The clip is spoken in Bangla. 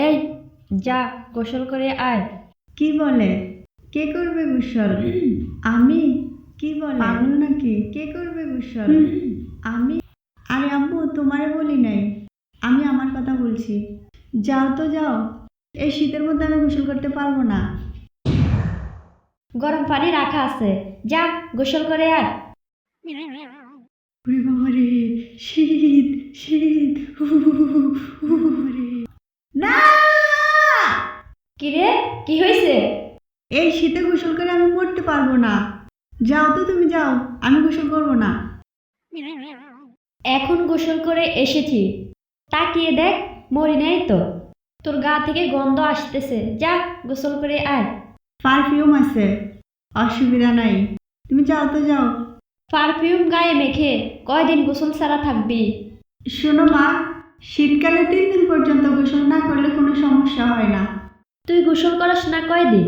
এই যা গোসল করে আয়। কি বলে? কে করবে গোসল? আমি? কি বলে? পাগল নাকি? কে করবে গোসল? আমি? আরে আম্মু, তোমারে বলি নাই, আমি আমার কথা বলছি। যাও তো যাও, এই শীতের মধ্যে আমি গোসল করতে পারবো না। গরম পানি রাখা আছে, যা গোসল করে আয়। ওরে বাবা রে, শীত শীত, রে না। কিরে, কি হয়েছে? এই শীতে গোসল করে আমি পড়তে পারবো না। যাও তো, তুমি যাও, আমি গোসল করবো না। এখন গোসল করে এসেছি, তাকিয়ে দেখ মরি নাই তো। তোর গা থেকে গন্ধ আসতেছে, যা গোসল করে আয়। পারফিউম আছে, অসুবিধা নাই, তুমি যাও তো যাও। পারফিউম গায়ে মেখে কয়দিন গোসল ছাড়া থাকবি? শোনো মা, শীতকালে 3 দিন পর্যন্ত গোসল না করলে কোনো সমস্যা হয় না। তুই গোসল করাস না কয়দিন?